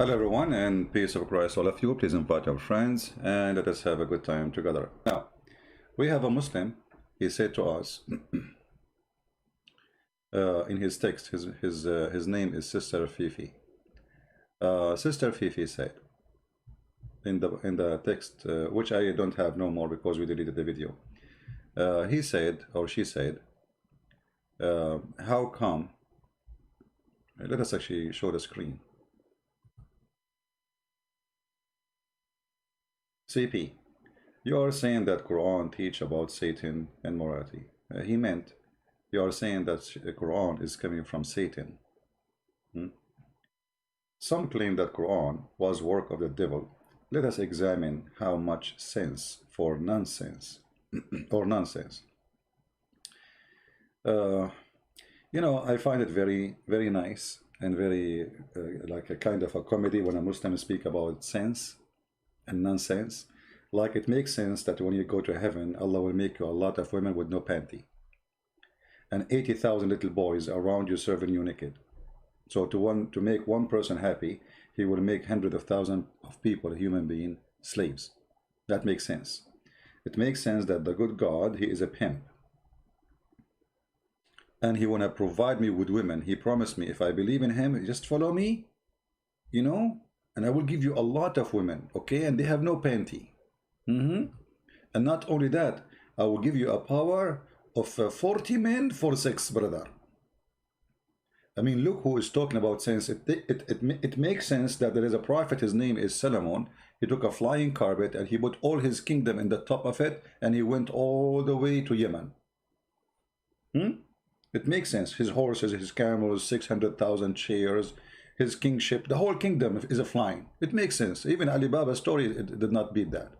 Hello everyone, and peace of Christ all of you. Please invite your friends and let us have a good time together. Now, we have a Muslim. He said to us in his text, his name is Sister Fifi. Sister Fifi said in the text, which I don't have no more because we deleted the video. He said, or she said, how come? Let us actually show the screen. CP, you are saying that Quran teach about Satan and morality. He meant you are saying that Quran is coming from Satan. Some claim that Quran was work of the devil. Let us examine how much sense for nonsense or nonsense. I find it very, very nice and very like a kind of a comedy when a Muslim speak about sense and nonsense. Like it makes sense that when you go to heaven, Allah will make you a lot of women with no panty and 80,000 little boys around you serving you naked. So to make one person happy, he will make hundreds of thousands of people, human being, slaves. That makes sense. It makes sense that the good God, he is a pimp, and he want to provide me with women. He promised me if I believe in him, just follow me, and I will give you a lot of women, okay? And they have no panty. And not only that, I will give you a power of 40 men for 6, brother. I mean, look who is talking about sense. It makes sense that there is a prophet, his name is Solomon. He took a flying carpet and he put all his kingdom in the top of it, and he went all the way to Yemen. It makes sense. His horses, his camels, 600,000 chairs, his kingship, the whole kingdom is a flying. It makes sense. Even Alibaba's story, it did not beat that.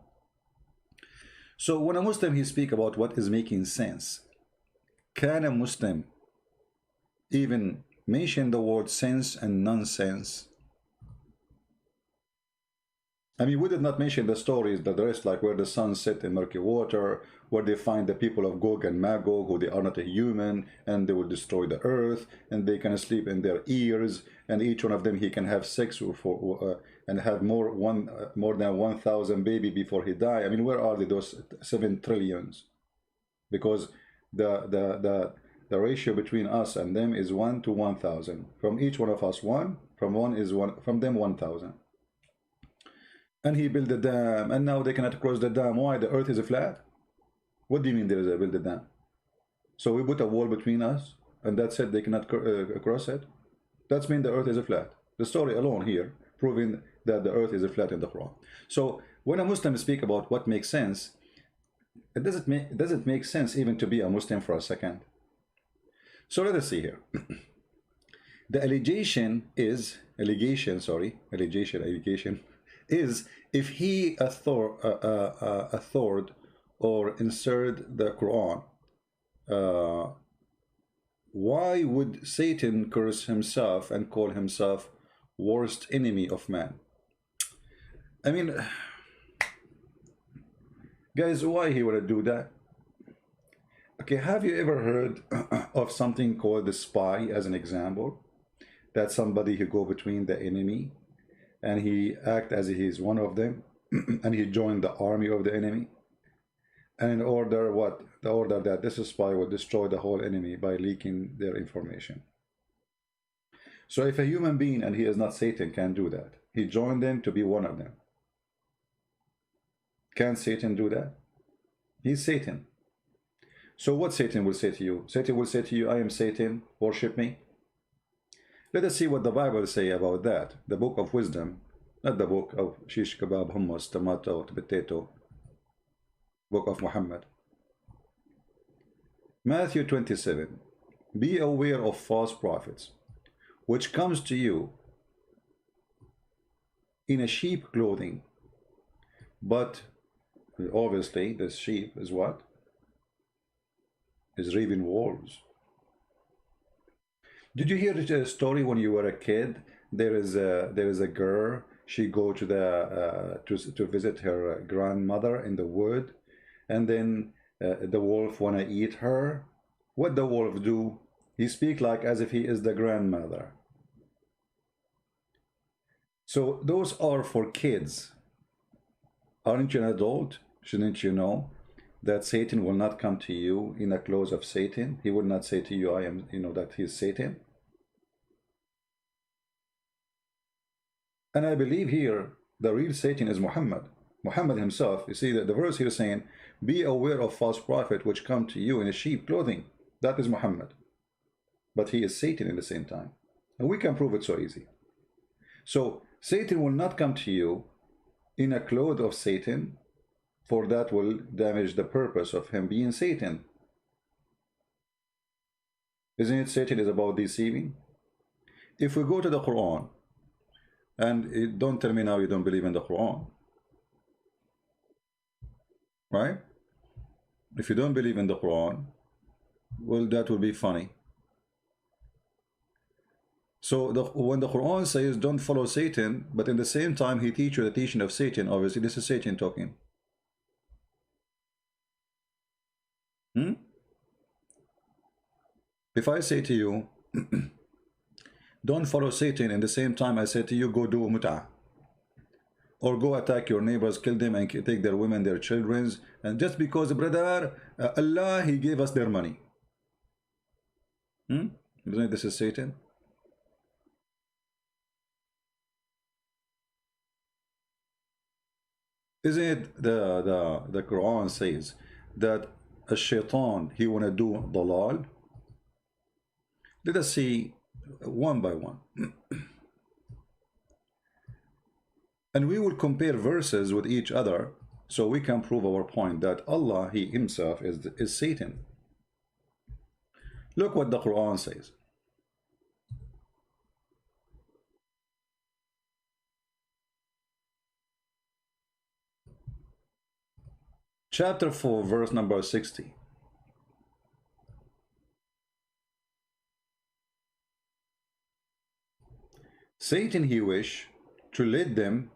So when a Muslim, he speak about what is making sense, can a Muslim even mention the word sense and nonsense? I mean, we did not mention the stories, the rest, like where the sun set in murky water, where they find the people of Gog and Magog, who they are not a human, and they will destroy the earth, and they can sleep in their ears, and each one of them, he can have sex and have more than 1,000 baby before he die. I mean, where are they, those 7 trillions? Because the ratio between us and them is 1 to 1,000. From each one of us, 1, from them 1,000. And he built a dam, and now they cannot cross the dam. Why? The earth is flat? What do you mean there is a build a dam? So we put a wall between us, and that's it, they cannot cross it? That means the earth is flat. The story alone here, proving that the earth is flat in the Quran. So when a Muslim speak about what makes sense, it doesn't make sense even to be a Muslim for a second. So let us see here. The allegation is if he authored or inserted the Quran, why would Satan curse himself and call himself worst enemy of man? I mean, guys, why he would do that? Okay, have you ever heard of something called the spy as an example? That somebody who go between the enemy and he act as if he's one of them and he joined the army of the enemy, and in order what? The order that this spy will destroy the whole enemy by leaking their information. So if a human being, and he is not Satan, can do that, he joined them to be one of them. Can Satan do that? He's Satan. So what Satan will say to you? Satan will say to you, I am Satan, worship me. Let us see what the Bible say about that. The book of wisdom, not the book of shish kebab, hummus, tomato, potato. Book of Muhammad. Matthew 27. Be aware of false prophets, which comes to you in a sheep clothing. But obviously this sheep is what? Is raven wolves. Did you hear the story when you were a kid? There is a girl. She go to the to visit her grandmother in the wood, and then the wolf wanna eat her. What the wolf do? He speak like as if he is the grandmother. So those are for kids. Aren't you an adult? Shouldn't you know that Satan will not come to you in the clothes of Satan? He will not say to you, I am, that he is Satan. And I believe here the real Satan is Muhammad. Muhammad himself. You see that the verse here is saying, be aware of false prophet which come to you in a sheep clothing. That is Muhammad. But he is Satan in the same time. And we can prove it so easy. So Satan will not come to you in a cloth of Satan, for that will damage the purpose of him being Satan. Isn't it Satan is about deceiving? If we go to the Quran, and don't tell me now you don't believe in the Quran, right? If you don't believe in the Quran, well, that will be funny. So when the Quran says don't follow Satan, but in the same time he teaches you the teaching of Satan, obviously this is Satan talking. If I say to you, don't follow Satan, in the same time I say to you, go do mut'ah, or go attack your neighbors, kill them and take their women, their children, and just because, brother, Allah, he gave us their money. Isn't it this is Satan? Isn't it the Quran says that a shaitan, he wanna do dalal? Let us see one by one. And we will compare verses with each other so we can prove our point that Allah, he himself is Satan. Look what the Quran says. Chapter 4, verse number 60. Satan, he wish to lead them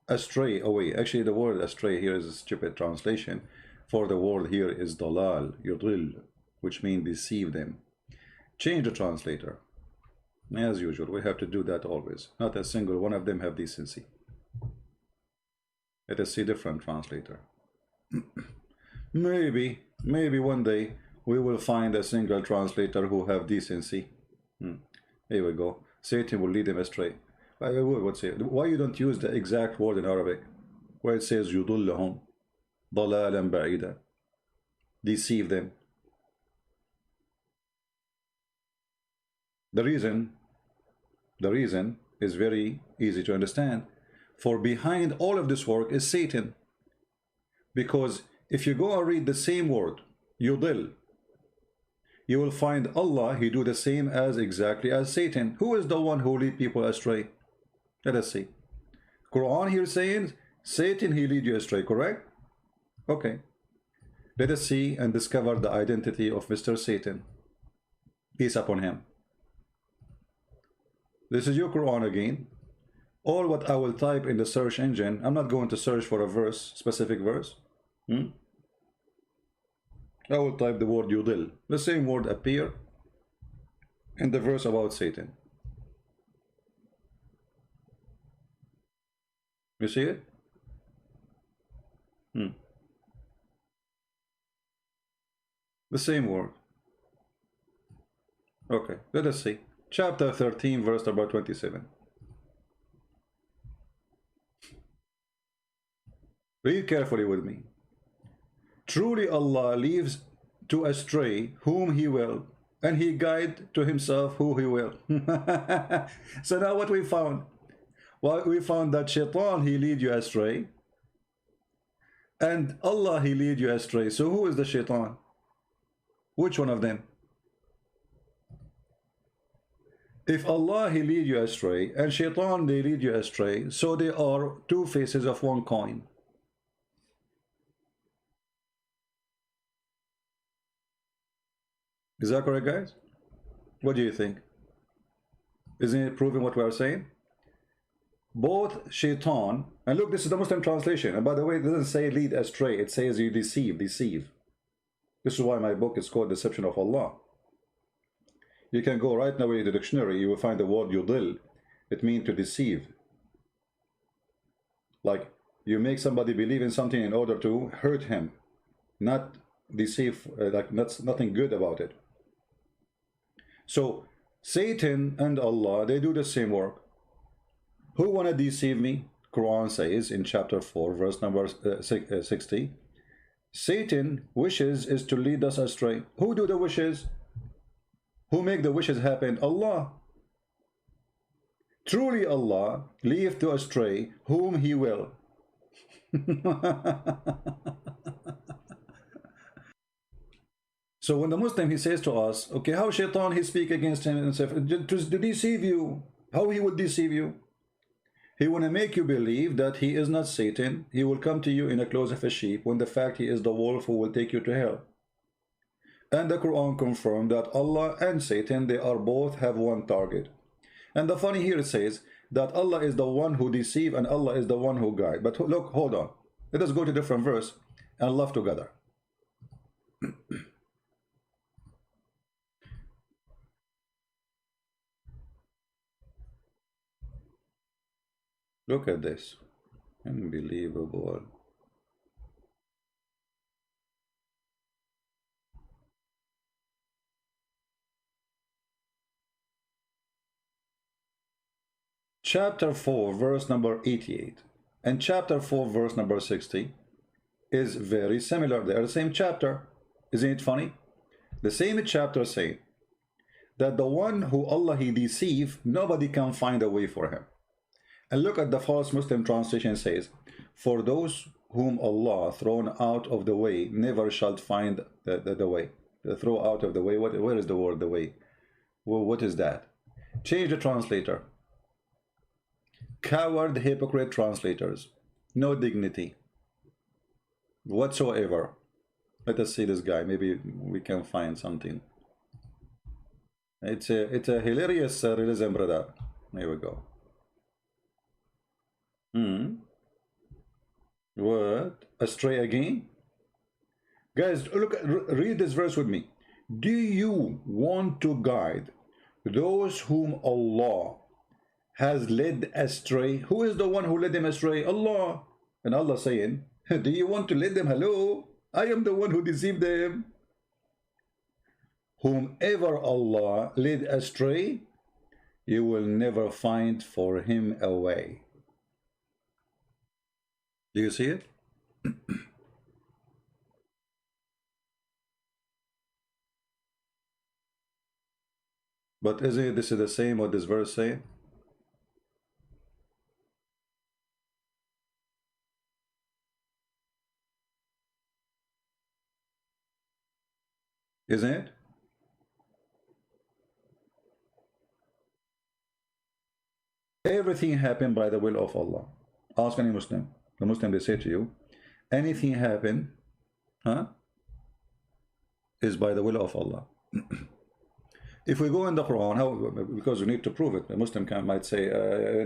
astray away. Actually, the word astray here is a stupid translation. For the word here is dalal, yudil, which means deceive them. Change the translator. As usual, we have to do that always. Not a single one of them have decency. Let us see different translator. maybe one day we will find a single translator who have decency. Here we go. Satan will lead them astray. What's it? Why you don't use the exact word in Arabic where it says yudullahum dalalan ba'ida, deceive them? The reason is very easy to understand. For behind all of this work is Satan. Because if you go and read the same word, yudil, you will find Allah, he do the same as exactly as Satan. Who is the one who lead people astray? Let us see. Quran here saying Satan, he lead you astray, correct? Okay. Let us see and discover the identity of Mr. Satan. Peace upon him. This is your Quran again. All what I will type in the search engine, I'm not going to search for a verse, specific verse. I will type the word yudil. The same word appear in the verse about Satan. You see it? The same word. Okay, let us see. Chapter 13, verse number 27. Read carefully with me. Truly Allah leaves to astray whom he will, and he guide to himself who he will. So now what we found? Well, we found that shaitan, he lead you astray, and Allah, he lead you astray. So who is the shaitan? Which one of them? If Allah, he lead you astray, and shaitan, they lead you astray, so they are two faces of one coin. Is that correct, guys? What do you think? Isn't it proving what we are saying? Both shaitan, and look, this is the Muslim translation, and by the way, it doesn't say lead astray, it says you deceive. This is why my book is called Deception of Allah. You can go right now in the dictionary, you will find the word yudil. It means to deceive. Like, you make somebody believe in something in order to hurt him, not deceive, like that's nothing good about it. So Satan and Allah, they do the same work. Who want to deceive me? Quran says in chapter 4 verse number 60, Satan wishes is to lead us astray. Who do the wishes? Who make the wishes happen? Allah. Truly Allah leave to astray whom he will. So when the Muslim, he says to us, okay, how shaitan he speak against him and to deceive you. How he would deceive you? He want to make you believe that he is not Satan. He will come to you in the clothes of a sheep, when the fact he is the wolf who will take you to hell. And the Quran confirmed that Allah and Satan, they are both have one target. And the funny here, it says that Allah is the one who deceive and Allah is the one who guide. But look, hold on. Let us go to different verse and laugh together. Look at this. Unbelievable. Chapter 4 verse number 88 and chapter 4 verse number 60 is very similar. They are the same chapter. Isn't it funny? The same chapter say that the one who Allah he deceive, nobody can find a way for him. And look at the false Muslim translation says, for those whom Allah thrown out of the way never shall find the way. The throw out of the way, where is the word the way? Well, what is that? Change the translator. Coward, hypocrite translators. No dignity whatsoever. Let us see this guy. Maybe we can find something. It's a hilarious realism, brother. Here we go. What? Astray again? Guys, look, read this verse with me. Do you want to guide those whom Allah has led astray? Who is the one who led them astray? Allah. And Allah saying, do you want to lead them? Hello, I am the one who deceived them. Whomever Allah led astray, you will never find for him a way. Do you see it? But isn't this is the same what this verse saying? Isn't it? Everything happened by the will of Allah. Ask any Muslim. The Muslim, they say to you, anything happen, is by the will of Allah. If we go in the Quran, how, because we need to prove it, the Muslim might say,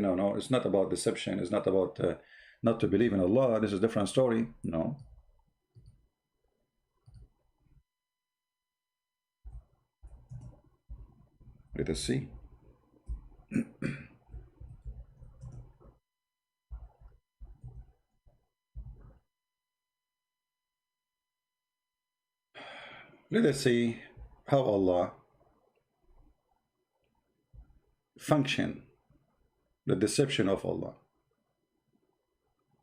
no, it's not about deception, it's not about not to believe in Allah, this is a different story. No. Let us see. Let us see how Allah function, the deception of Allah,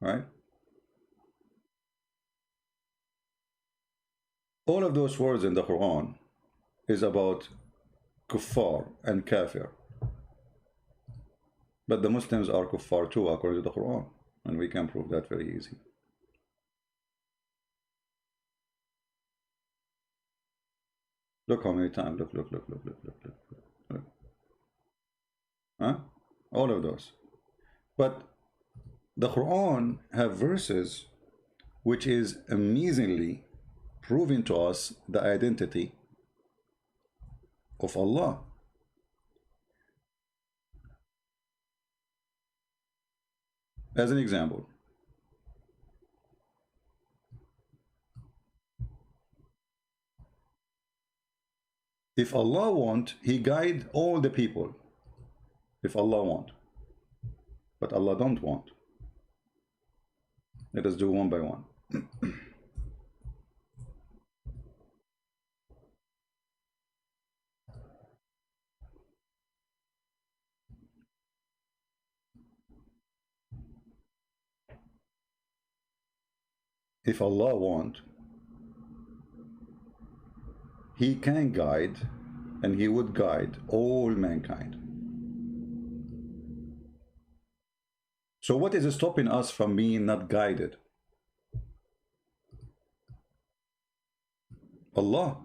right? All of those words in the Quran is about kuffar and kafir, but the Muslims are kuffar too according to the Quran, and we can prove that very easy. Look how many times, look. Huh? All of those. But the Quran have verses which is amazingly proving to us the identity of Allah. As an example, if Allah want, he guide all the people. If Allah want, but Allah don't want. Let us do one by one. If Allah want, He can guide, and He would guide all mankind. So what is stopping us from being not guided? Allah.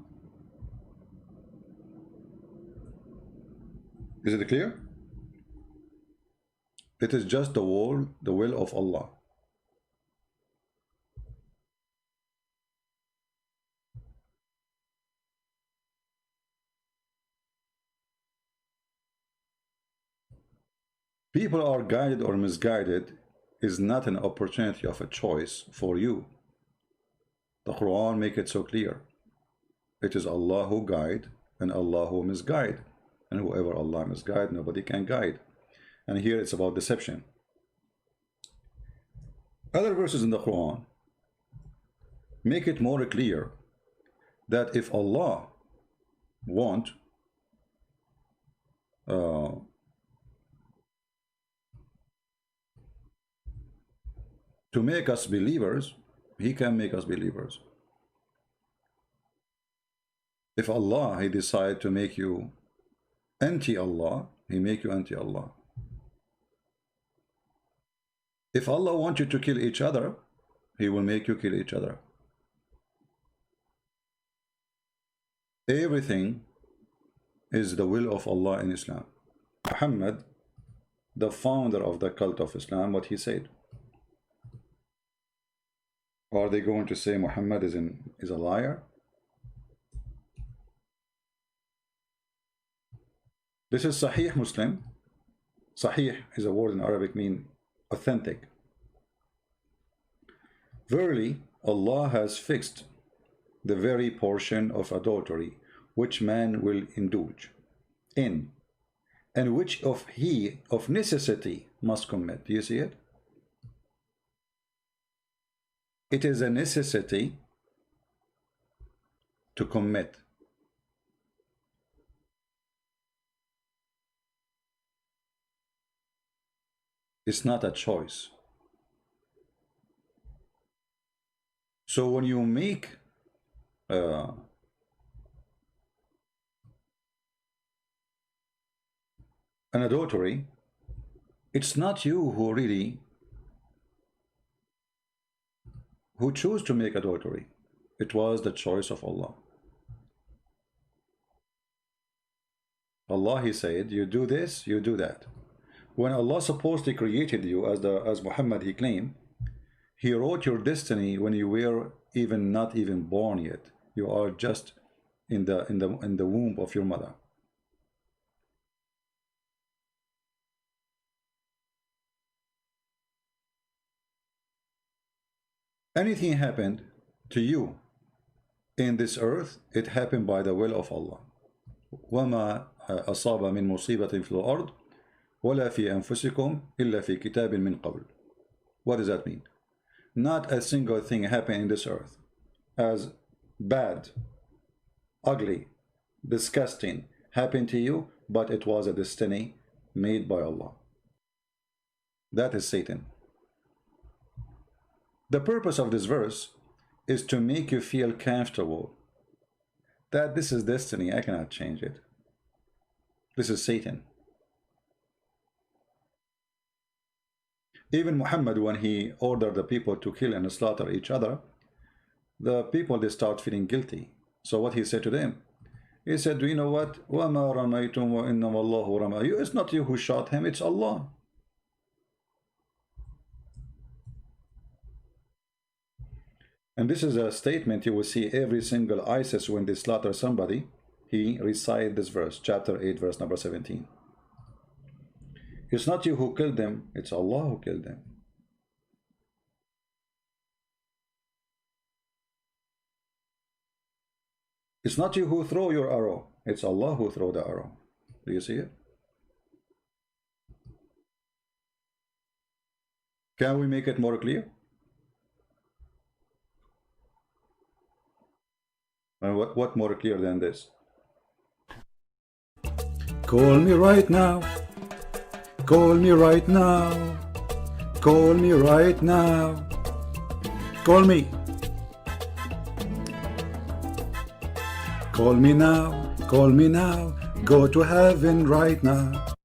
Is it clear? It is just the will of Allah. People are guided or misguided is not an opportunity of a choice for you. The Quran make it so clear. It is Allah who guide and Allah who misguide. And whoever Allah misguide, nobody can guide. And here it's about deception. Other verses in the Quran make it more clear that if Allah want to make us believers, He can make us believers. If Allah, He decide to make you anti-Allah, He make you anti-Allah. If Allah wants you to kill each other, He will make you kill each other. Everything is the will of Allah in Islam. Muhammad, the founder of the cult of Islam, what he said. Are they going to say Muhammad is a liar? This is Sahih Muslim. Sahih is a word in Arabic mean authentic. Verily, Allah has fixed the very portion of adultery which man will indulge in, and which he of necessity must commit. Do you see it? It is a necessity to commit. It's not a choice. So when you make an adultery, it's not you who choose to make adultery. It was the choice of Allah. Allah, He said, you do this, you do that. When Allah supposedly created you, as Muhammad He claimed, He wrote your destiny when you were not even born yet. You are just in the womb of your mother. Anything happened to you in this earth, it happened by the will of Allah. وَمَا أَصَابَ مِن مُصِيبَةٍ فِي الْأَرْضِ وَلَا فِي أَنفُسِكُمْ إِلَّا فِي كِتَابٍ مِّن قَبْلِ. What does that mean? Not a single thing happened in this earth as bad, ugly, disgusting happened to you, but it was a destiny made by Allah. That is Satan. The purpose of this verse is to make you feel comfortable that this is destiny, I cannot change it. This is Satan. Even Muhammad, when he ordered the people to kill and slaughter each other, the people, they start feeling guilty. So what he said to them? He said, you know what? وَمَا رَمَيْتُمْ وَإِنَّمَا اللَّهُ رَمَى. It's not you who shot him, it's Allah. And this is a statement you will see every single ISIS when they slaughter somebody. He recite this verse, chapter 8, verse number 17. It's not you who killed them, it's Allah who killed them. It's not you who throw your arrow, it's Allah who throw the arrow. Do you see it? Can we make it more clear? And what more clear than this? Call me right now. Call me right now. Call me right now. Call me. Call me now. Call me now. Go to heaven right now.